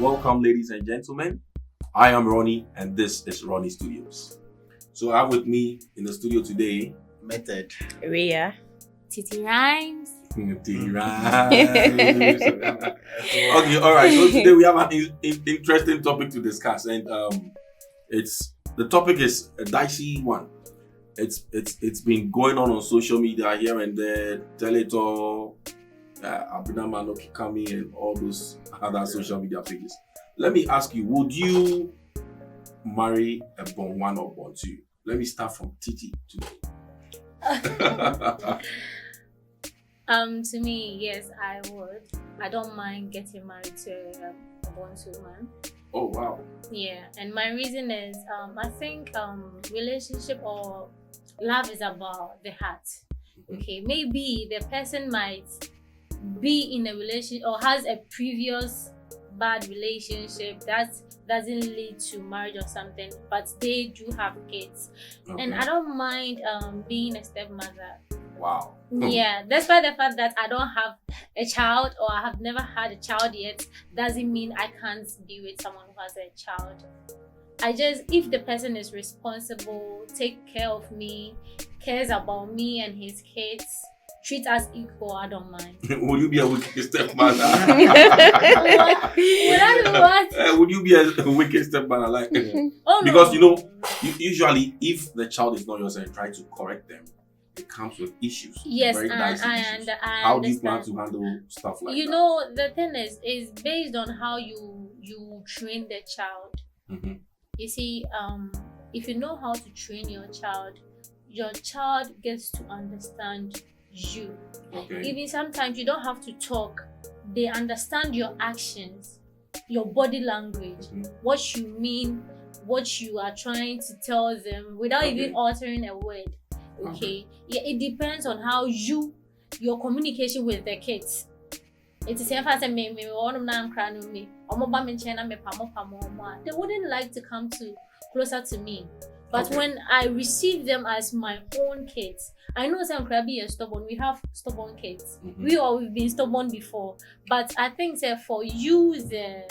Welcome, ladies and gentlemen. I am Ronnie, and this is Ronnie Studios. So I have with me in the studio today, Method. Ria. Titi Rhymes. Okay, all right. So today we have an interesting topic to discuss, and the topic is a dicey one. It's been going on social media here and there, Teletor, Abinama Nokikami, and all those other social media pages. Let me ask you, would you marry a born one or born two? Let me start from Titi today. To me, yes, I would. I don't mind getting married to a born-two man. Oh wow. Yeah, and my reason is, I think relationship or love is about the heart. Okay, maybe the person might be in a relationship or has a previous bad relationship that doesn't lead to marriage or something, but they do have kids. Okay. And I don't mind being a stepmother. Wow. Yeah, despite the fact that I don't have a child or I have never had a child yet, doesn't mean I can't be with someone who has a child. If the person is responsible, take care of me, cares about me and his kids, treat us equal, I don't mind. Would you be a wicked stepmother? Would you be a wicked stepmother? Like, oh, because no. usually if the child is not yours and try to correct them, it comes with issues. Yes, very dicey issues. I how understand. do you plan to handle stuff like that? The thing is based on how you train the child. Mm-hmm. You see, if you know how to train your child gets to understand you. Okay. Even sometimes you don't have to talk. They understand your actions, your body language, what you mean, what you are trying to tell them without even altering a word. Okay. Yeah, it depends on how your communication with the kids. It is if I say me they wouldn't like to come closer to me. But when I receive them as my own kids, I know some crabby and stubborn. We have stubborn kids. Mm-hmm. We've been stubborn before. But I think that for you, the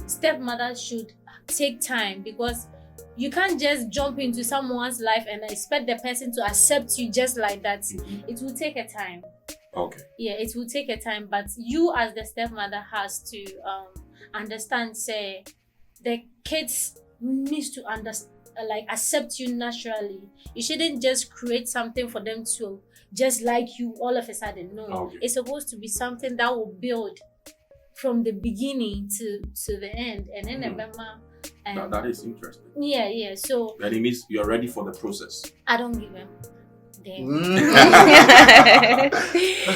stepmother should take time, because you can't just jump into someone's life and expect the person to accept you just like that. Mm-hmm. It will take a time. Okay. Yeah, it will take a time. But you as the stepmother has to understand, say, the kids needs to understand. Accept you naturally. You shouldn't just create something for them to just like you all of a sudden. No, Okay. It's supposed to be something that will build from the beginning to the end. And then that is interesting. Yeah. So that it means you're ready for the process. I don't give them.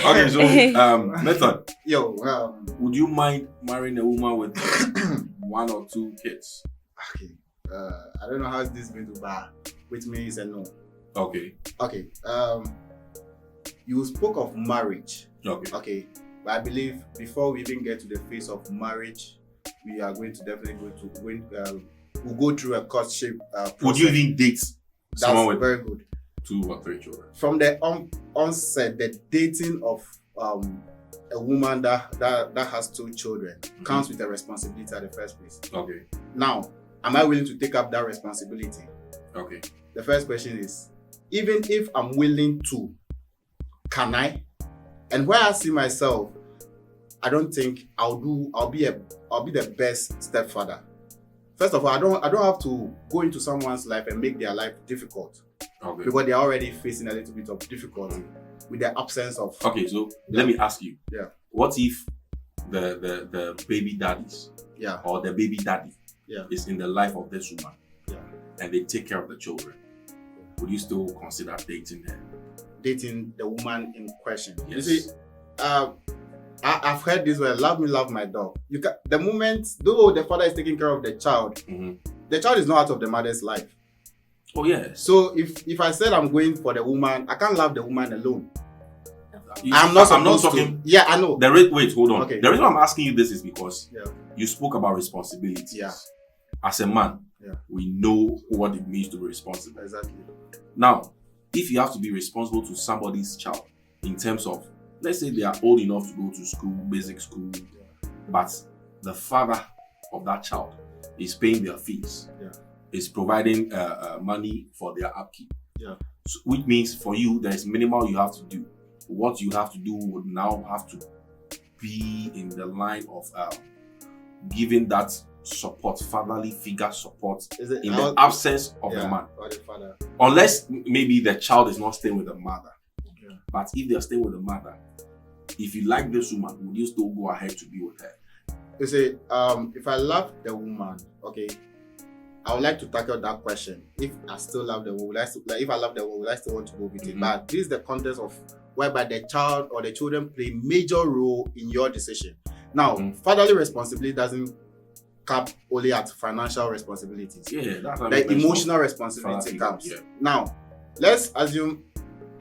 Okay, so Method. Yo, would you mind marrying a woman with one or two kids? Okay. I don't know how this is going to bar. With me is a no. Okay. Okay. You spoke of marriage. Okay. Okay. But I believe before we even get to the phase of marriage, we are going to definitely we'll go through a courtship process. Would you even date someone with very good 2 or 3 children? From the onset, the dating of a woman that has 2 children comes with a responsibility at the first place. Okay. Now, am I willing to take up that responsibility? Okay. The first question is, even if I'm willing to, can I? And where I see myself, I don't think I'll be the best stepfather. First of all, I don't have to go into someone's life and make their life difficult. Okay. Because they're already facing a little bit of difficulty with the absence of. Okay, so let me ask you. Yeah. What if the baby daddies or the baby daddy is in the life of this woman and they take care of the children? Would you still consider dating her? Dating the woman in question? Yes. You see, I've heard this word, love me, love my dog. The moment, though the father is taking care of the child, the child is not out of the mother's life. Oh yeah. So if I said I'm going for the woman, I can't love the woman alone. I'm not talking. Yeah, I know. Wait, hold on. Okay. The reason I'm asking you this is because you spoke about responsibilities. Yeah. As a man, we know what it means to be responsible. Exactly. Now, if you have to be responsible to somebody's child in terms of, let's say they are old enough to go to school, basic school, but the father of that child is paying their fees, is providing money for their upkeep. So, which means for you, there is minimal you have to do. What you have to do would now have to be in the line of giving that support, fatherly figure support, in the absence of the man. Or the father. Unless maybe the child is not staying with the mother. But if they're staying with the mother, if you like this woman, would you still go ahead to be with her? You say, if I love the woman, okay, I would like to tackle that question. If I still love the woman, if I love the woman, would I still want to go with it? But this is the context of whereby the child or the children play major role in your decision. Now, fatherly responsibility doesn't cap only at financial responsibilities. The emotional responsibility comes. Now, let's assume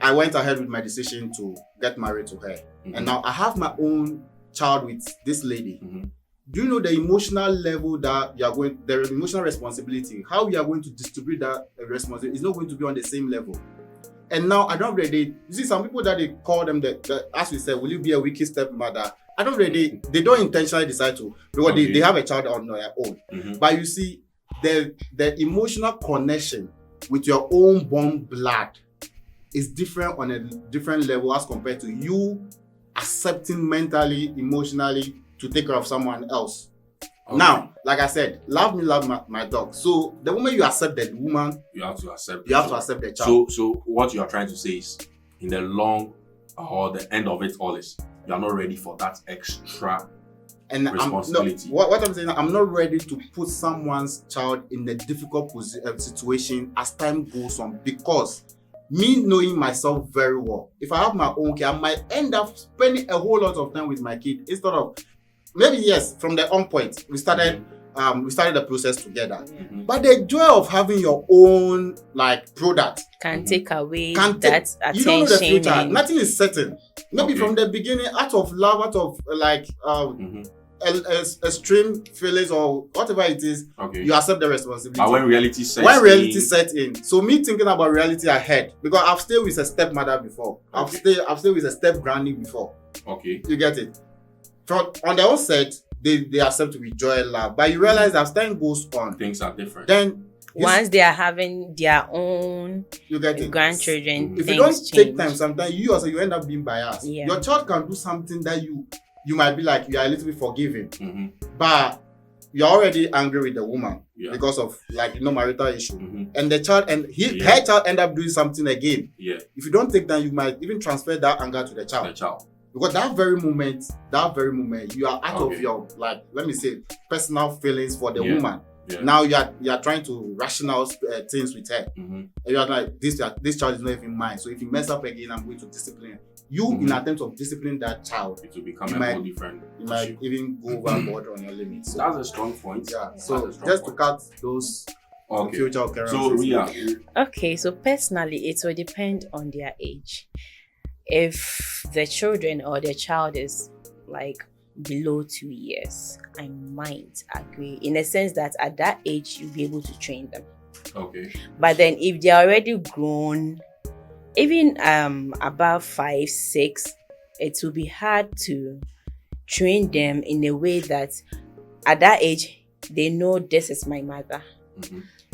I went ahead with my decision to get married to her, and now I have my own child with this lady. Do you know the emotional level that you are going, the emotional responsibility, how you are going to distribute that responsibility is not going to be on the same level. And now, I don't really, you see, some people that they call them, as we said, will you be a wicked stepmother? I don't really, they don't intentionally decide to, because they have a child on their own. But you see, the emotional connection with your own born blood is different on a different level as compared to you accepting mentally, emotionally to take care of someone else. Now, like I said, love me, love my dog. So the moment you accept the woman, you have to accept the child. So what you are trying to say is, in the long or the end of it all is, you are not ready for that extra responsibility. What I'm saying, I'm not ready to put someone's child in a difficult situation as time goes on, because me knowing myself very well, if I have my own kid, I might end up spending a whole lot of time with my kid instead of, maybe yes, from the on point, we started the process together. But the joy of having your own product can take away that attention. You don't know the future. Nothing is certain. Maybe from the beginning, out of love, out of extreme feelings or whatever it is, you accept the responsibility. But when reality sets in, so me thinking about reality ahead, because I've stayed with a stepmother before, I've stayed with a step granny before. You get it? On their own set, they accept with joy and love, but you realize as time goes on, things are different. Then once they are having their own grandchildren, if you don't take time, sometimes you end up being biased. Your child can do something that you might be like, you are a little bit forgiving, but you're already angry with the woman because of marital issue, and the child and her child end up doing something again. If you don't take time, you might even transfer that anger to the child. Because that very moment, you are out of your, let me say, personal feelings for the woman. Now you are trying to rationalize things with her. And you are like, this child is not even mine. So if you mess up again, I'm going to discipline you. In attempt of disciplining that child, it will become a more different. You might even go overboard on your limits. So that's a strong point. So just to cut those future occurrences. So Ria. Okay, so personally, it will depend on their age. If the children or the child is below 2 years, I might agree in the sense that at that age you'll be able to train them. But then if they're already grown, even above 5, 6, it will be hard to train them in a way that at that age they know this is my mother.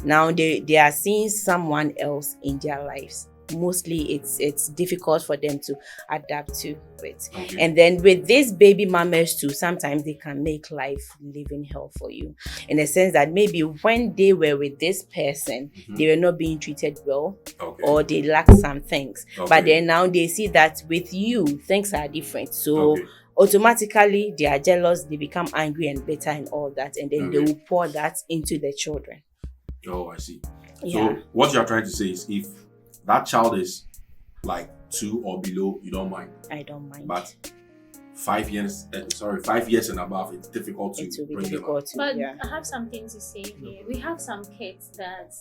Now they are seeing someone else in their lives. Mostly it's difficult for them to adapt to it. And then with these baby mamas too, sometimes they can make life living hell for you, in the sense that maybe when they were with this person, they were not being treated well, or they lacked some things, but then now they see that with you things are different, so automatically they are jealous, they become angry and bitter and all that, and then they will pour that into the children. I see. So what you are trying to say is, if that child is 2 or below, you don't mind. I don't mind. But 5 years and above, it's difficult to bring them up. But I have something to say here. We have some kids that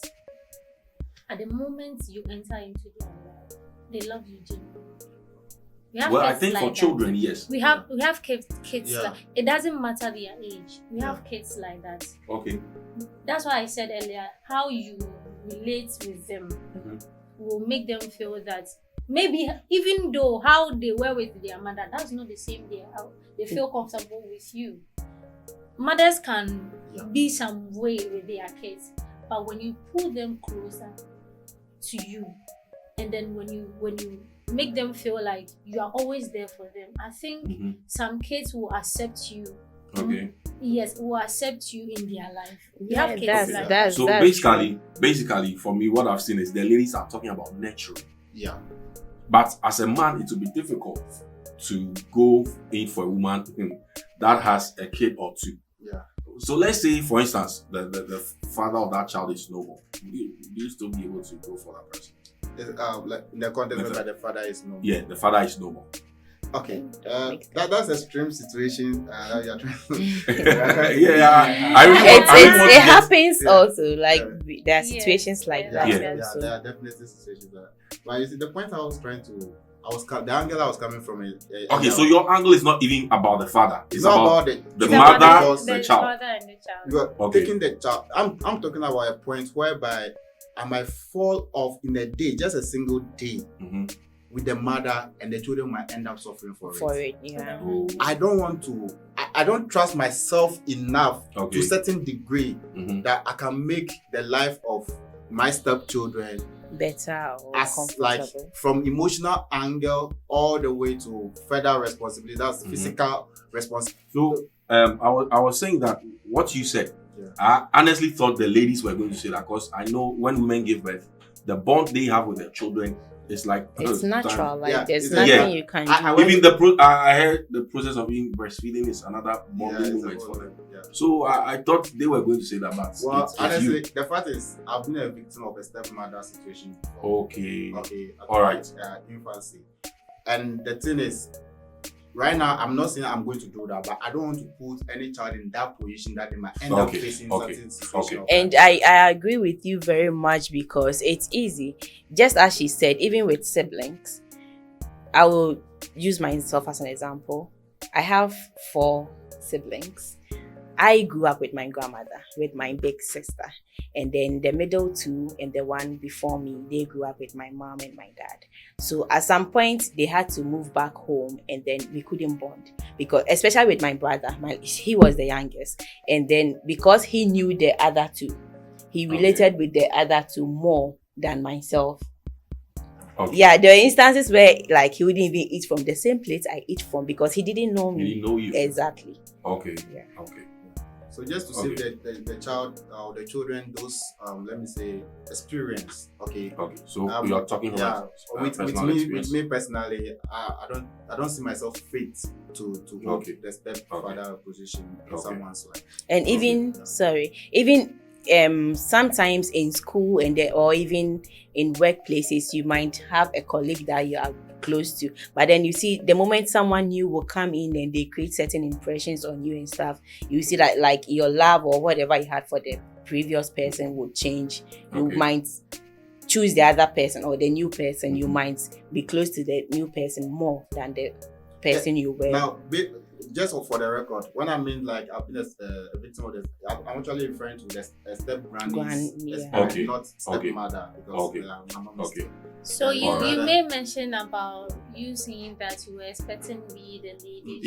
at the moment you enter into their life, they love you genuinely. I think for children, yes. We have kids it doesn't matter their age. We have kids like that. That's why I said earlier, how you relate with them will make them feel that maybe even though how they were with their mother, that's not the same how they feel comfortable with you. mothers can be some way with their kids, but when you pull them closer to you, and then when you make them feel like you are always there for them, I think some kids will accept you. Okay. Yes, will accept you in their life. We Yeah, have kids like that's So basically, for me, what I've seen is the ladies are talking about nurturing. Yeah. But as a man, it will be difficult to go in for a woman that has a kid or two. Yeah. So let's say, for instance, the father of that child is no more. Will you still be able to go for that person? Like in the context where the father is no more. Yeah, the father is no more. Okay, that's a extreme situation that you're trying to. It happens also. Like there are situations like that. There are definitely situations like that. But you see, the point I was trying to, the angle I was coming from. Okay, so your angle is not even about the father. It's about the mother, mother, the child. Father and the child. You are taking the child. I'm talking about a point whereby I might fall off in a day, just a single day. With the mother, and the children might end up suffering for it. Yeah. I don't want to. I don't trust myself enough to a certain degree that I can make the life of my stepchildren better or as like from emotional angle all the way to further responsibility. That's physical responsibility. So I was saying that what you said. I honestly thought the ladies were going to say that because I know when women give birth, the bond they have with their children. It's like it's natural, like there's it's nothing you can do. Even I heard the process of being breastfeeding is another bonding moment for them. So I thought they were going to say that, but honestly, the fact is, I've been a victim of a stepmother situation before. Okay. All right. Infancy, and the thing is, right now I'm not saying I'm going to do that, but I don't want to put any child in that position that they might end up facing certain situations. And I agree with you very much because it's easy. Just as she said, even with siblings, I will use myself as an example. I have 4 siblings. I grew up with my grandmother, with my big sister. And then the middle 2 and the one before me, they grew up with my mom and my dad. So at some point, they had to move back home and then we couldn't bond. Because, especially with my brother, he was the youngest. And then because he knew the other 2, he related with the other 2 more than myself. Yeah, there are instances where like he wouldn't even eat from the same plate I eat from because he didn't know me. He didn't know you. Exactly. Okay. Yeah. Okay. So just to save the child or the children those let me say experience. Okay. So you are talking about with me personally, I don't see myself fit to hold the stepfather position in someone's life. And even sometimes in school or even in workplaces, you might have a colleague that you are close to, but then you see the moment someone new will come in and they create certain impressions on you and stuff, you see that like your love or whatever you had for the previous person would change. You might choose the other person or the new person. You might be close to the new person more than the person you were. Now, just for the record, when I mean like I've been a victim of this, I'm actually referring to the step grannies, not stepmother, because my mom is So you may mention about you saying that you were expecting me, the lady,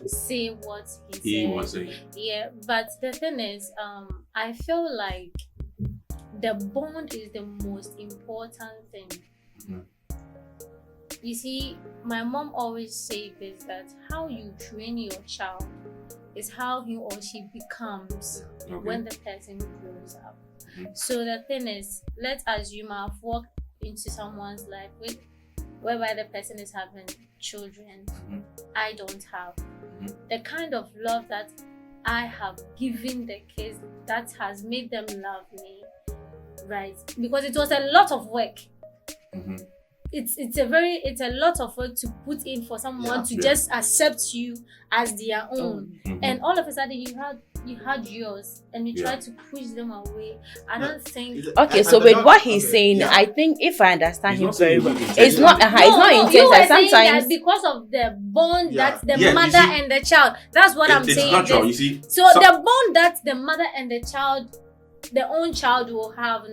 to say what he said. Was saying. Yeah, but the thing is, I feel like the bond is the most important thing. You see, my mom always says this, that how you train your child is how he or she becomes when the person grows up. So the thing is, let's assume I've walked into someone's life whereby the person is having children. I don't have. The kind of love that I have given the kids that has made them love me, right? Because it was a lot of work. It's a lot of work to put in for someone to just accept you as their own. And all of a sudden you had yours and you try to push them away. I don't think so with what he's saying, I think if I understand him very well, it's not intense. You were sometimes saying that because of the bond that the mother and the child, that's what I'm saying. It's natural, you see. So the bond that the mother and the own child will have,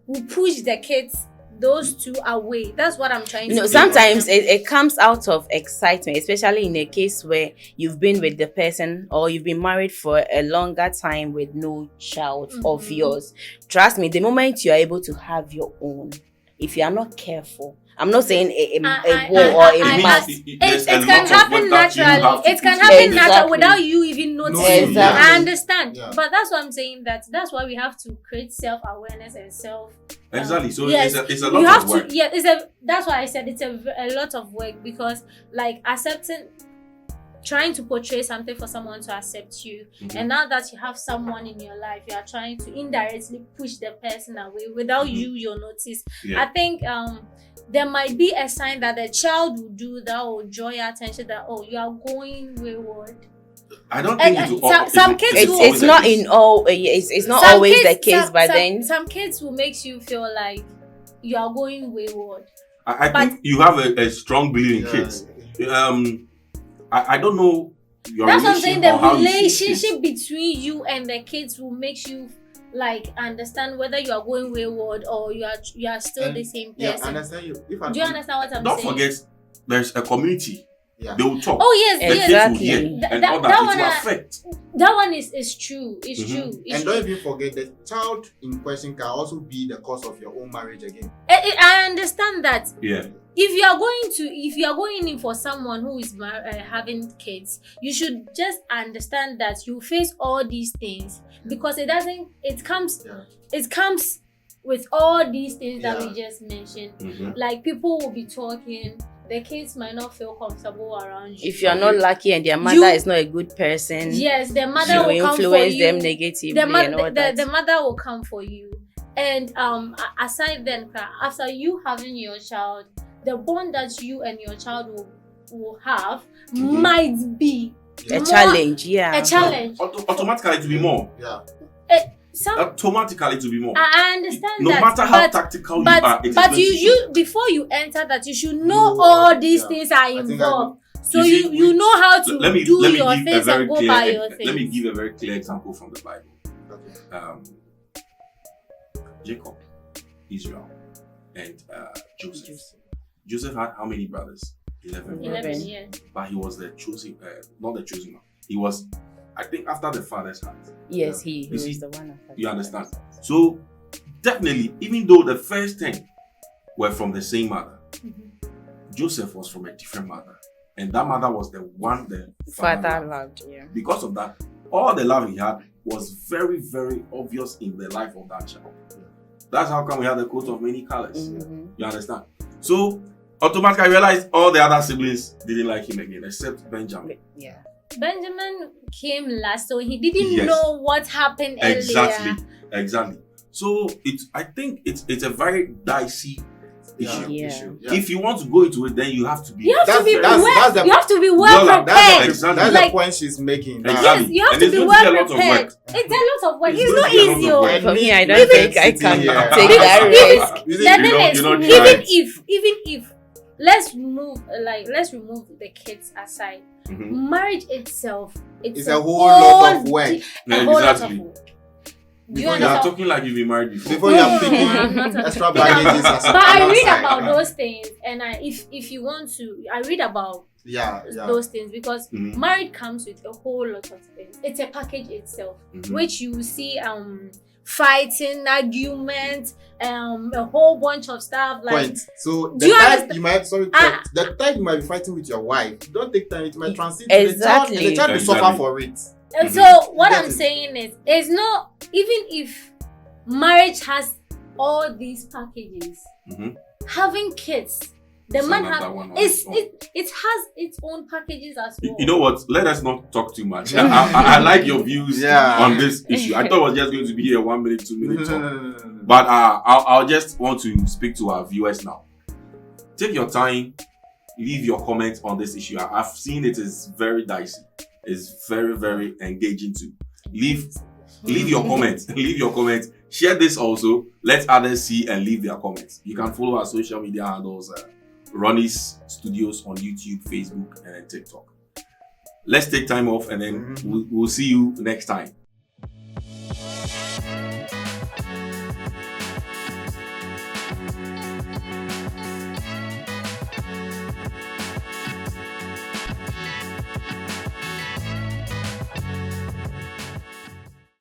will push the kids those two away. That's what I'm trying to say. Sometimes it comes out of excitement, especially in a case where you've been with the person or you've been married for a longer time with no child of yours. Trust me, the moment you are able to have your own, if you are not careful, I'm not saying a war or a mass. It can happen naturally. It can happen naturally without you even noticing. Exactly. I understand. Yeah. But that's what I'm saying. That's why we have to create self-awareness and self. Exactly. So yes, it's a lot of work. That's why I said it's a lot of work, because like trying to portray something for someone to accept you, and now that you have someone in your life, you are trying to indirectly push the person away without you'll notice. Yeah. I think there might be a sign that the child will do that will draw your attention that you are going wayward. I don't think some kids it's not in all. It's not always the case, but then some kids will make you feel like you are going wayward. I think you have a strong belief in kids. I don't know your That's what I'm saying. The relationship between you and the kids will make you like understand whether you are going wayward or you are still the same person. Yeah, I understand you. Do you understand what I'm saying? Don't forget, there's a community. Yeah. They will talk. Oh yes, exactly. Kids will hear, and all that it will affect. That one is true. It's true. It's and true. don't even forget the child in question can also be the cause of your own marriage again. I understand that. Yeah. If you are going in for someone who is having kids, you should just understand that you face all these things, because it comes with all these things that we just mentioned. Like, people will be talking, the kids might not feel comfortable around you. if you are not lucky and their mother is not a good person, yes, the mother will come for influence you. them negatively and all that. The mother will come for you. And aside then, after you having your child, the bond that you and your child will have might be a challenge. A challenge. Automatically to be more. Yeah. Automatically to be more. I understand no that. matter how tactical you are, but you before you enter that, you should know all these things are involved. So you know how to do your things and go by your things. Let me give a very clear example from the Bible. Jacob, Israel, and Joseph. Joseph had how many brothers? 11 brothers. Yeah. But he was the chosen, not the chosen one. He was, I think, after the father's heart. Yes, he was see, the one after. You understand? So, definitely, even though the first 10 were from the same mother, Joseph was from a different mother. And that mother was the one the father loved. Yeah. Because of that, all the love he had was very, very obvious in the life of that child. That's how come we have the coat of many colors. You understand? So, automatically I realized all the other siblings didn't like him again, except Benjamin. Yeah. Benjamin came last, so he didn't know what happened earlier. Exactly. So I think it's a very dicey issue. Yeah. If you want to go into it, then you have to be. You have to be well prepared. Exactly. That's the point she's making. Exactly. Yes, you have to be well prepared. It's a lot of work. It's not easy. For me, I don't think I can take that risk. Even if let's remove the kids aside. Marriage itself, it's a whole lot of work. Exactly. You are talking like you've been married before you are picking extra baggages. But I read about those things, and if you want to, I read about those things, because marriage comes with a whole lot of things. It's a package itself, which you see fighting, argument, a whole bunch of stuff. Like, point. So the time you might be fighting with your wife, don't take time. It might transit to the child, and the child will suffer for it. And so what I'm saying is, it's not, even if marriage has all these packages, having kids, it has its own packages as well. You know what? Let us not talk too much. I like your views on this issue. I thought it was just going to be a 1 minute, 2 minute talk. But I'll just want to speak to our viewers now. Take your time, leave your comments on this issue. I've seen it is very dicey. It's very, very engaging too. Leave your comments. Leave your comments. Share this also. Let others see and leave their comments. You can follow our social media handles, Ronnie's Studios on YouTube, Facebook, and TikTok. Let's take time off, and then we'll see you next time.